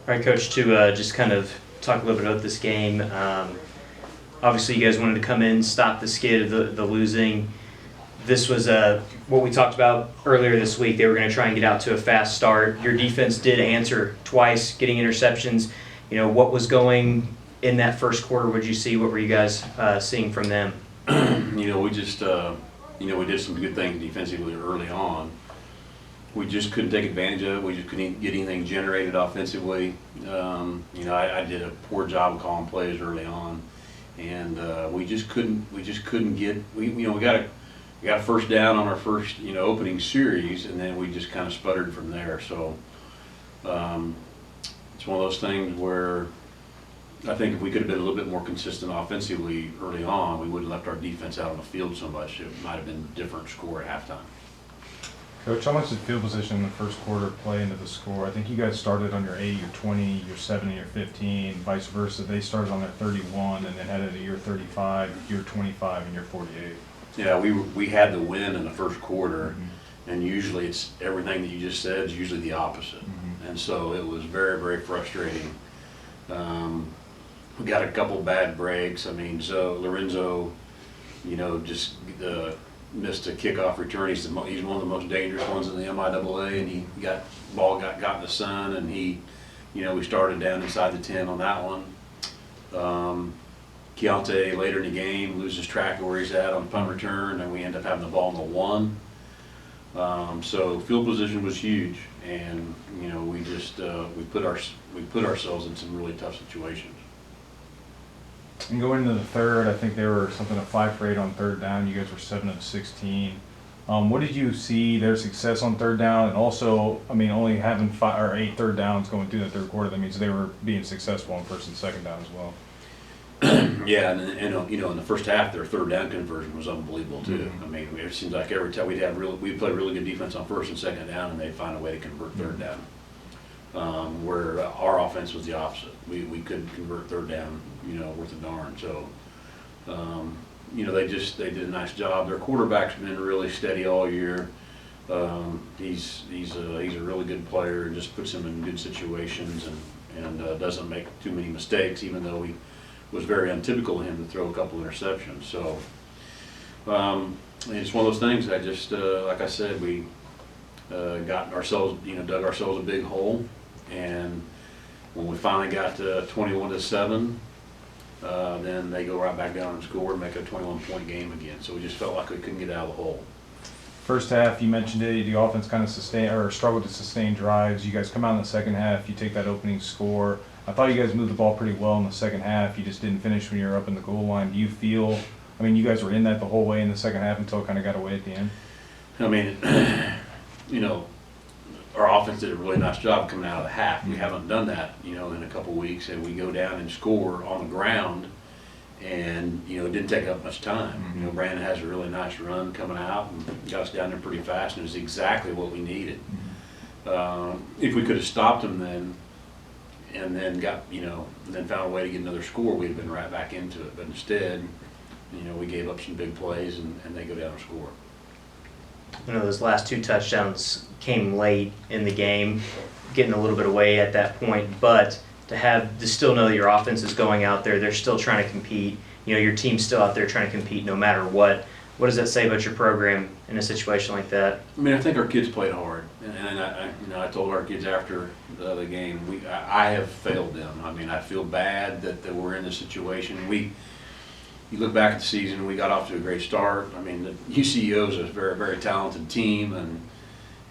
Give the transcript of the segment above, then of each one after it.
All right, Coach, to just kind of talk a little bit about this game. Obviously, you guys wanted to come in, stop the skid of the losing. This was what we talked about earlier this week. They were going to try and get out to a fast start. Your defense did answer twice, getting interceptions. What was going in that first quarter? What did you see? What were you guys seeing from them? We just, we did some good things defensively early on. We just couldn't take advantage of it. We just couldn't get anything generated offensively. I did a poor job of calling plays early on, and we just couldn't get. We got a first down on our first opening series, and then we just kind of sputtered from there. So it's one of those things where I think if we could have been a little bit more consistent offensively early on, we wouldn't have left our defense out on the field so much. It might have been a different score at halftime. Coach, how much did field position in the first quarter play into the score? I think you guys started on your 8, your 20, your 7, and your 15, vice versa. They started on their 31 and then headed to your 35, your 25, and your 48. Yeah, we had the win in the first quarter, and usually it's everything that you just said is usually the opposite. And so it was very, very frustrating. We got a couple bad breaks. So Lorenzo, just missed a kickoff return. He's one of the most dangerous ones in the MIAA, and he got in the sun, and we started down inside the 10 on that one. Keontae later in the game loses track of where he's at on the punt return, and we end up having the ball in the 1. So field position was huge, and we just we put ourselves in some really tough situations. And going into the third, I think they were something of 5 for 8 on third down. You guys were 7 of 16. What did you see their success on third down? And also, only having 5 or 8 third downs going through the third quarter, that means they were being successful on first and second down as well. Yeah, and in the first half, their third down conversion was unbelievable too. It seems like every time we play really good defense on first and second down, and they'd find a way to convert third down. Where our offense was the opposite. We couldn't convert third down, worth a darn. So, they did a nice job. Their quarterback's been really steady all year. He's a really good player and just puts him in good situations and doesn't make too many mistakes, even though he was very untypical of him to throw a couple interceptions. So it's one of those things. I just like I said, we got ourselves, dug ourselves a big hole, and when we finally got to 21-7, then they go right back down and score and make a 21-point game again. So we just felt like we couldn't get out of the hole. First half, you mentioned it, the offense kind of struggled to sustain drives. You guys come out in the second half, you take that opening score. I thought you guys moved the ball pretty well in the second half. You just didn't finish when you were up in the goal line. Do you feel, you guys were in that the whole way in the second half until it kind of got away at the end? Our offense did a really nice job coming out of the half. We haven't done that, in a couple of weeks, and we go down and score on the ground, and it didn't take up much time. Brandon has a really nice run coming out and got us down there pretty fast, and it was exactly what we needed. If we could have stopped them then, and then then found a way to get another score, we'd have been right back into it. But instead, we gave up some big plays, and they go down and score. Those last 2 touchdowns came late in the game, getting a little bit away at that point, but to still know that your offense is going out there, they're still trying to compete. Your team's still out there trying to compete no matter what. What does that say about your program in a situation like that? I think our kids played hard, and I told our kids after the game, I have failed them. I feel bad that we're in this situation. You look back at the season, we got off to a great start. The UCO is a very, very talented team,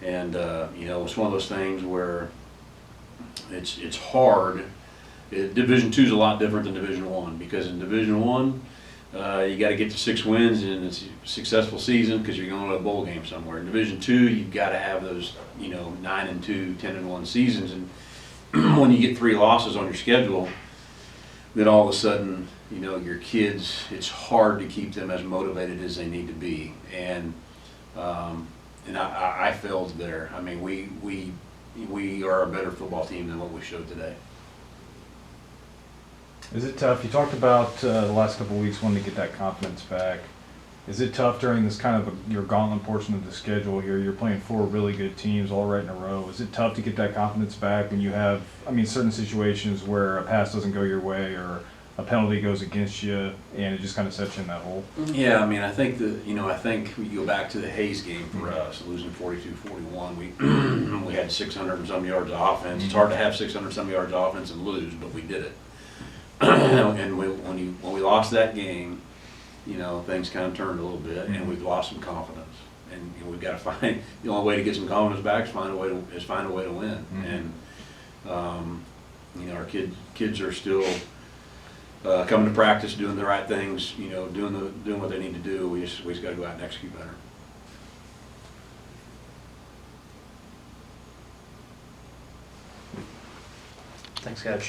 and it's one of those things where it's hard. Division II is a lot different than Division I, because in Division I, you got to get to 6 wins in a successful season because you're going to a bowl game somewhere. In Division II, you've got to have those 9-2, 10-1 seasons, and when you get 3 losses on your schedule, then all of a sudden, your kids, it's hard to keep them as motivated as they need to be. And I failed there. We are a better football team than what we showed today. Is it tough? You talked about the last couple of weeks wanting to get that confidence back. Is it tough during this kind of your gauntlet portion of the schedule here? You're playing 4 really good teams all right in a row. Is it tough to get that confidence back when you have, I mean, certain situations where a pass doesn't go your way or a penalty goes against you and it just kind of sets you in that hole? Yeah, I mean, I think I think we go back to the Hayes game for us, losing 42-41. We had 600 and some yards of offense. It's hard to have 600 some yards of offense and lose, but we did it. And when we lost that game, things kind of turned a little bit, and we've lost some confidence. And we've got to find the only way to get some confidence back is find a way to win. And our kids are still coming to practice, doing the right things, doing what they need to do. We just got to go out and execute better. Thanks, Coach.